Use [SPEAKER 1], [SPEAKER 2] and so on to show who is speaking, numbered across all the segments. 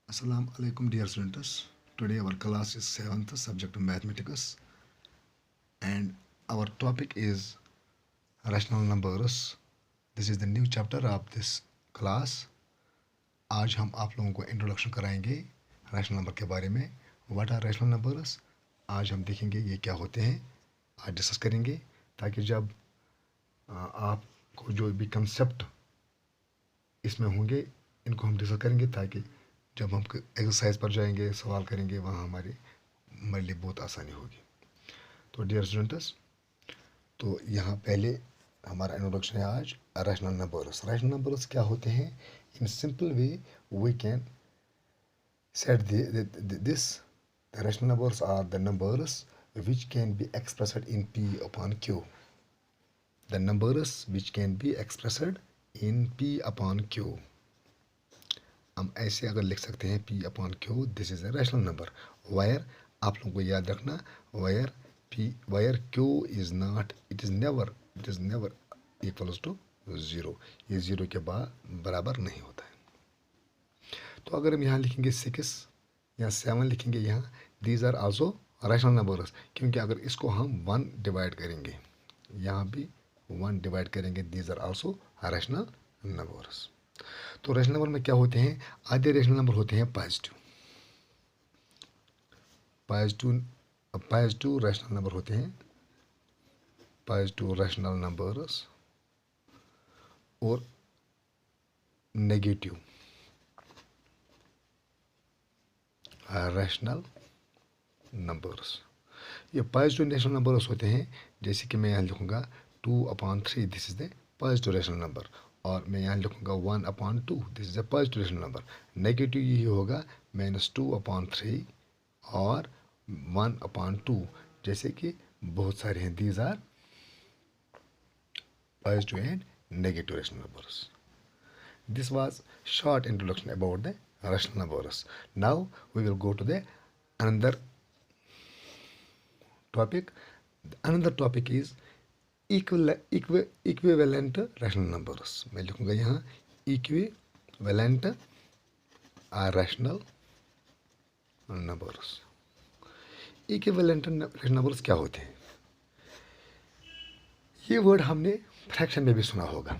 [SPEAKER 1] Assalamu alaikum dear students. Today our class is 7th subject of mathematics and our topic is rational numbers. This is the new chapter of this class. आज हम आप लोगों को introduction कराएंगे rational number के बारे में. What are rational numbers. आज हम देखेंगे ये क्या होते हैं, आज डिस्कस करेंगे ताकि जब आपको जो भी कंसेप्ट इसमें होंगे इनको हम डिस्कस करेंगे ताकि जब हम एक्सरसाइज पर जाएंगे सवाल करेंगे वहाँ हमारे लिए बहुत आसानी होगी. तो डियर स्टूडेंट्स, तो यहाँ पहले हमारा इंट्रोडक्शन है आज रैशनल नंबर्स. रैशनल नंबर्स क्या होते हैं? In simple way we can set this the rational numbers are the numbers which can be expressed in p upon q. The numbers which can be expressed in p upon q. हम ऐसे अगर लिख सकते हैं p upon q, this is a rational number. Where आप लोगों को याद रखना, where q is not, it is never equals to zero. ये ज़ीरो के बराबर नहीं होता है. तो अगर हम यहाँ लिखेंगे 6 या 7 लिखेंगे यहाँ, these are also rational numbers, क्योंकि अगर इसको हम 1 डिवाइड करेंगे, यहाँ भी 1 डिवाइड करेंगे, these are also rational numbers. तो रैशनल नंबर में क्या होते हैं? आधे रैशनल नंबर होते हैं पॉजिटिव रैशनल नंबर होते हैं, पॉजिटिव रैशनल नंबर्स और नेगेटिव रैशनल नंबर्स. ये पॉजिटिव रैशनल नंबर्स होते हैं, जैसे कि मैं यहाँ लिखूँगा 2/3, this is the positive rational number, और मैं यहाँ लिखूँगा 1/2, this is a positive rational number. Negative यही होगा -2/3 और 1/2, जैसे कि बहुत सारे हैं. These are positive and negative rational numbers. This was short introduction about the rational numbers. Now we will go to the another topic. Another topic is equivalent rational numbers. मैं लिखूँगा यहाँ equivalent rational numbers. equivalent rational numbers क्या होते हैं? ये word हमने fraction में भी सुना होगा.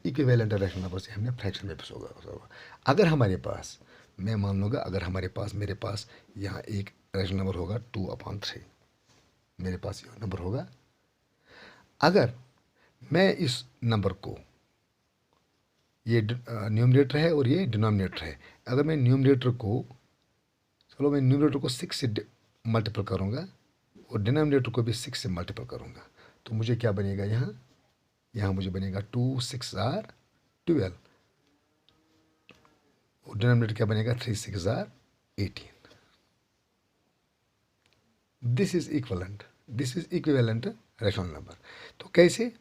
[SPEAKER 1] इक्विवेलेंट रैशनल नंबर से हमने फ्रैक्शन में भी होगा. अगर हमारे पास, मैं मान लूँगा, अगर मेरे पास यहाँ एक रैशनल नंबर होगा 2/3, मेरे पास यह नंबर होगा. अगर मैं इस नंबर को, ये न्यूमरेटर है और ये डिनोमिनेटर है, अगर मैं न्यूमरेटर को 6 से मल्टीपल करूँगा और डिनोमिनेटर को भी 6 से मल्टीपल करूँगा, तो मुझे क्या बनेगा? यहाँ मुझे बनेगा 2 6 12 और डिनोमिनेटर क्या बनेगा? 3 6 18. This is equivalent rational number. तो कैसे?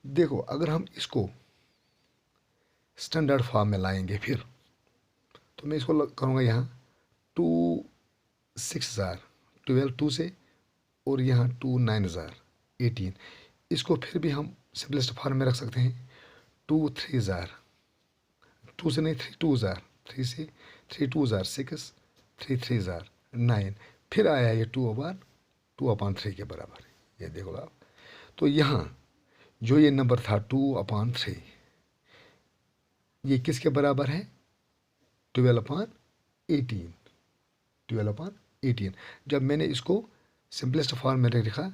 [SPEAKER 1] देखो, अगर हम इसको स्टैंडर्ड फॉर्म में लाएंगे फिर, तो मैं इसको करूँगा यहाँ 2 6 12 2 से, और यहाँ 2 9 18. इसको फिर भी हम सिंपलेस्ट फॉर्म में रख सकते हैं. 2 3 2 से नहीं, 3 2 3 से, 3 2 6, 3 3 9, फिर आया ये 2/3 के बराबर. ये देखो आप. तो यहाँ जो ये नंबर था 2/3, ये किसके बराबर है? 12/18. 12/18. जब मैंने इसको सिंपलेस्ट फॉर्म में लिखा,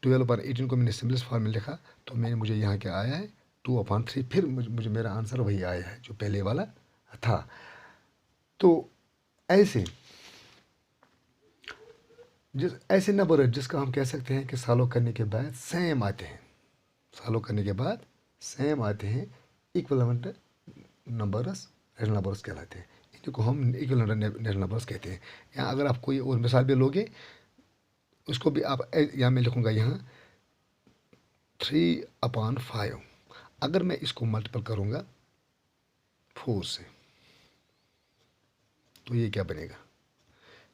[SPEAKER 1] 12/18 को मैंने सिंपलेस्ट फॉर्म में लिखा, तो मुझे यहाँ क्या आया है? 2/3. फिर मुझे मेरा आंसर वही आया है जो पहले वाला था. तो ऐसे नंबर है जिसका हम कह सकते हैं कि सॉल्व करने के बाद सेम आते हैं. इक्विवेलेंट नंबर्स रैशनल नंबर्स कहलाते हैं. इनको हम इक्विवेलेंट रैशनल नंबर्स कहते हैं. यहाँ अगर आप कोई और मिसाल भी लोगे, उसको भी आप, यहाँ मैं लिखूँगा यहाँ 3/5. अगर मैं इसको मल्टीपल करूँगा 4 से, तो ये क्या बनेगा?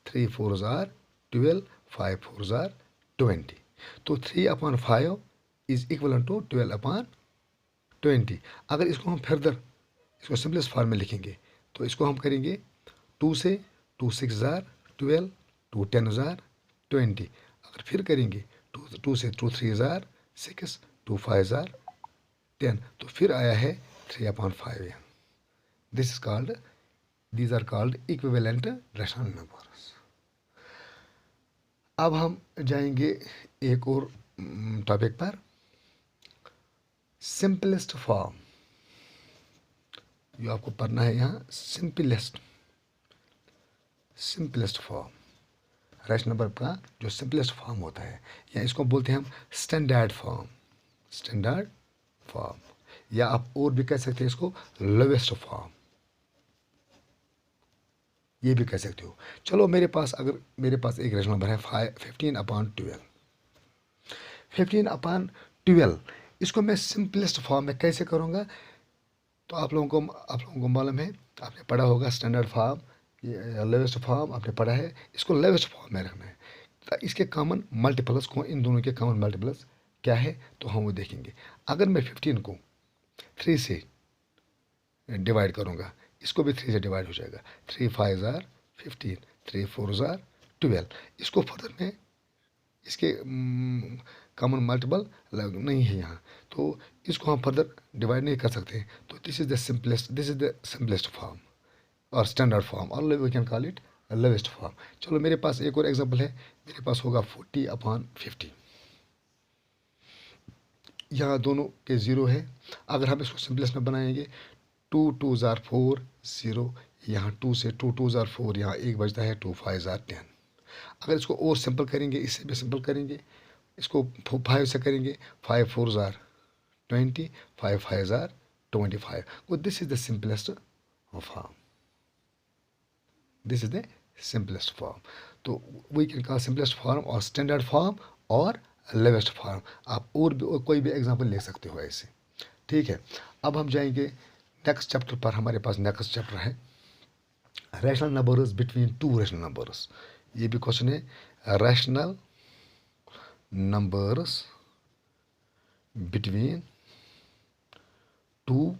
[SPEAKER 1] 3 4 12, 5 4 20. तो 3/5 इज इक्वल टू 12/20. अगर इसको हम फर्दर, इसको सिंपलेस्ट फॉर्म में लिखेंगे, तो इसको हम करेंगे 2 से, 2 6 जार 12, 2 10 जार 20। अगर फिर करेंगे 2 से 2 3 जार 6, 2 5 जार 10, तो फिर आया है 3/5। This is called, these are called equivalent rational numbers. अब हम जाएंगे एक और टॉपिक पर, सिंपलेस्ट फॉर्म। जो आपको पढ़ना है यहाँ, सिंपलेस्ट फॉर्म, रैशनल नंबर का जो सिंपलेस्ट फॉर्म होता है, या इसको बोलते हैं हम स्टैंडर्ड फॉर्म, या आप और भी कह सकते हैं इसको लोवेस्ट फॉर्म, ये भी कह सकते हो। चलो मेरे पास एक रैशनल नंबर है 15/12, 15/12, इसको मैं सिंपलेस्ट फॉर्म में कैसे करूँगा? तो आप लोगों को मालूम है, आपने पढ़ा होगा स्टैंडर्ड फॉर्म, लेवेस्ट फॉर्म आपने पढ़ा है, इसको लेवेस्ट फॉर्म में रखना है। तो इसके कॉमन मल्टीपल्स को, इन दोनों के कॉमन मल्टीपल्स क्या है तो हम वो देखेंगे। अगर मैं 15 को 3 से डिवाइड करूँगा, इसको भी 3 से डिवाइड हो जाएगा। 3 5 जार 15, 3 4 जार 12। इसको फर्दर में इसके कॉमन मल्टीपल नहीं है यहाँ, तो इसको हम फर्दर डिवाइड नहीं कर सकते। तो this is the simplest form और स्टैंडर्ड फॉर्म, और we can call it lowest form. चलो मेरे पास एक और एग्जांपल है, मेरे पास होगा 40/50। यहाँ दोनों के 0 है। अगर हम इसको सिंपलेस्ट में बनाएंगे, 2 2 जार 4 0, यहाँ 2 से 2 2 जार 4, यहाँ 1 बचता है, 2 5 जार 10। अगर इसको और सिंपल करेंगे, इससे भी सिंपल करेंगे, इसको 5 से करेंगे, 5 4 जार 20, 5 5 जार 25। तो this is the simplest form, this is the simplest form. तो we can call simplest form और स्टैंडर्ड फॉर्म और लोवेस्ट फॉर्म। आप और भी कोई भी एग्जांपल ले सकते हो ऐसे, ठीक है। अब हम जाएंगे नेक्स्ट चैप्टर पर। हमारे पास नेक्स्ट चैप्टर है rational numbers between two rational numbers. ये भी क्वेश्चन है, rational numbers between two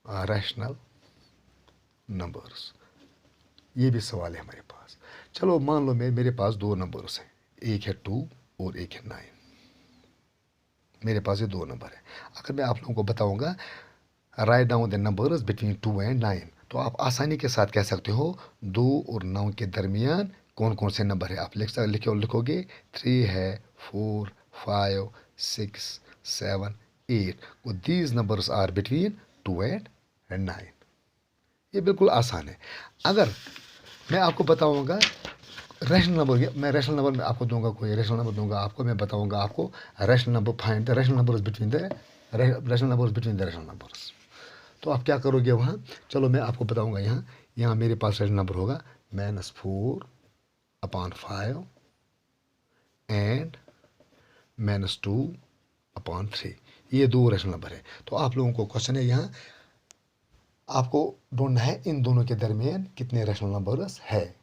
[SPEAKER 1] rational numbers, ये भी सवाल है हमारे पास। चलो मान लो मेरे पास 2 नंबर्स हैं, एक है 2 और एक है 9। मेरे पास ये 2 नंबर है। अगर मैं आप लोगों को बताऊंगा write down the numbers between 2 and 9, तो आप आसानी के साथ कह सकते हो 2 और 9 के दरमियान कौन कौन से नंबर है। आप लिखोगे 3 है, 4 5 6 7 8। These numbers are between 2 and 9। ये बिल्कुल आसान है। अगर मैं आपको बताऊंगा रैशनल नंबर, मैं रैशनल नंबर में आपको दूंगा, कोई रैशनल नंबर दूंगा आपको, मैं बताऊंगा आपको rational number, find the rational numbers between the rational numbers. तो आप क्या करोगे वहाँ? चलो मैं आपको बताऊंगा। यहाँ मेरे पास रैशनल नंबर होगा -4/5 एंड -2/3। ये 2 रैशनल नंबर है। तो आप लोगों को क्वेश्चन है, यहाँ आपको ढूंढना है इन दोनों के दरमियान कितने रैशनल नंबर्स है।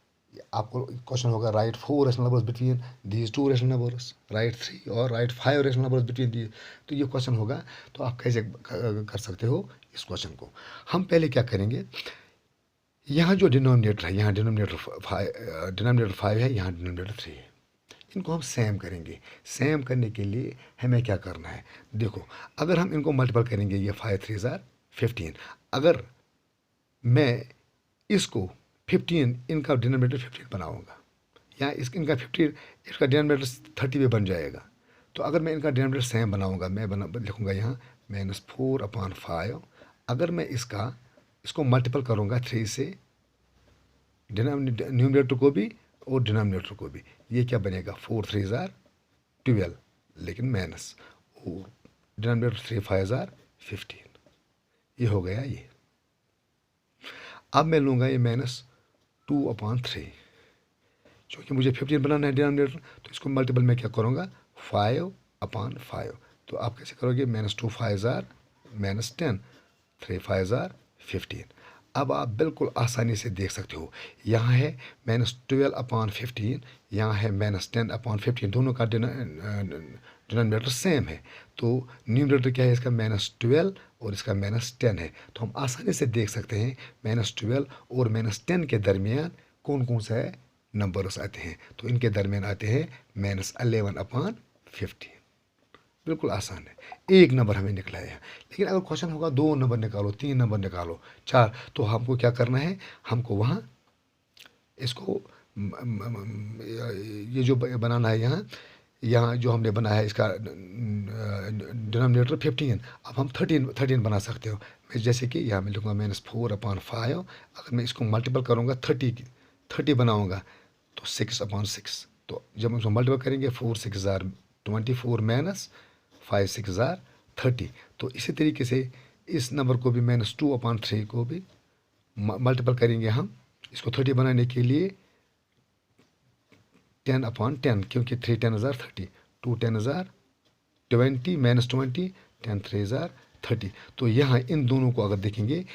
[SPEAKER 1] आपको क्वेश्चन होगा right 4 rational numbers between these 2 rational numbers, right 3 और right 5 rational numbers between the. तो ये क्वेश्चन होगा। तो आप कैसे कर सकते हो इस क्वेश्चन को? हम पहले क्या करेंगे, यहाँ जो डिनोमिनेटर है, यहाँ डिनोमिनेटर 5 है, यहाँ डिनोमिनेटर 3 है। इनको हम सेम करेंगे। सेम करने के लिए हमें क्या करना है, देखो अगर हम इनको मल्टीपल करेंगे, ये 5 3 जार 15। अगर मैं इसको 15, इनका डिनोमिनेटर 15 बनाऊंगा, या इनका 15, इसका डिनोमिनेटर 30 भी बन जाएगा। तो अगर मैं इनका डिनोमिनेटर सेम बनाऊंगा, मैं लिखूंगा यहाँ -4/5। अगर मैं इसको मल्टीपल करूंगा 3 से, न्यूमरेटर को भी और डिनोमिनेटर को भी, ये क्या बनेगा 4 3 जार 12, लेकिन माइनस, और डिनोमिनेटर 3 5 जार 15। ये हो गया ये। अब मैं लूँगा ये -2/3, क्योंकि मुझे 15 बनाना है डिनोमिनेटर, तो इसको मल्टीपल में क्या करूँगा 5/5। तो आप कैसे करोगे, -2 5 जार -10, 3 5 जार 15। अब आप बिल्कुल आसानी से देख सकते हो, यहाँ है -12/15, यहाँ है -10/15, दोनों का डिनोमिनेटर सेम है। तो न्यूमरेटर क्या है इसका, -12 और इसका -10 है। तो हम आसानी से देख सकते हैं -12 और -10 के दरमियान कौन कौन सा है नंबर्स आते हैं। तो इनके दरमियान आते हैं -11/15। बिल्कुल आसान है, एक नंबर हमें निकला है। लेकिन अगर क्वेश्चन होगा 2 नंबर निकालो, 3 नंबर निकालो, 4, तो हमको क्या करना है, हमको वहाँ इसको ये जो बनाना है, यहाँ यहाँ जो हमने बनाया है इसका डिनोमिनेटर 15, अब हम 13 बना सकते हो। मैं जैसे कि यहाँ मैं लिखूँगा -4/5। अगर मैं इसको मल्टीपल करूँगा 30 बनाऊँगा तो 6/6। तो जब हम इसको मल्टीपल करेंगे 4 6 24 -5 6 30। तो इसी तरीके से इस नंबर को भी -2/3 को भी मल्टीपल करेंगे हम इसको 30 बनाने के लिए 10/10, क्योंकि 3 10 30, 2 10 20 -20, 10 3 30। तो यहाँ इन दोनों को अगर देखेंगे,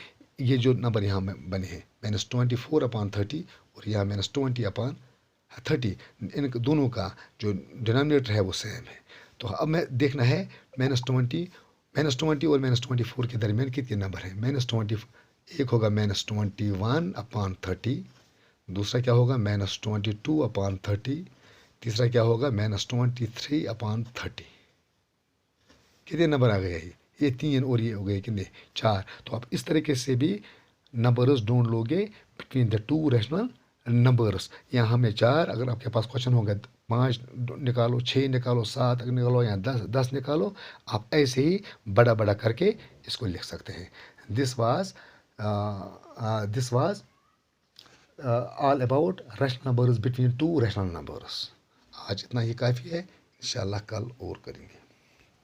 [SPEAKER 1] ये जो नंबर यहाँ में बने हैं -24/30 और यहाँ -20/30, इन दोनों का जो डिनोमिनेटर है वो सेम है। तो अब मैं देखना है -20 और -24 के दरमियान कितने नंबर हैं। -20 एक होगा -21/30, दूसरा क्या होगा -22/30, तीसरा क्या होगा -23/30। कितने नंबर आ गए ये 3 और ये हो गए कितने 4। तो आप इस तरीके से भी नंबर्स ढूंढ लोगे between the two rational numbers. यहाँ हमें 4, अगर आपके पास क्वेश्चन होगा 5 निकालो, 6 निकालो, 7 निकालो या 10 निकालो, आप ऐसे ही बड़ा बड़ा करके इसको लिख सकते हैं। This was all about rational numbers between two rational numbers. आज इतना ही काफ़ी है, इंशाल्लाह कल और करेंगे।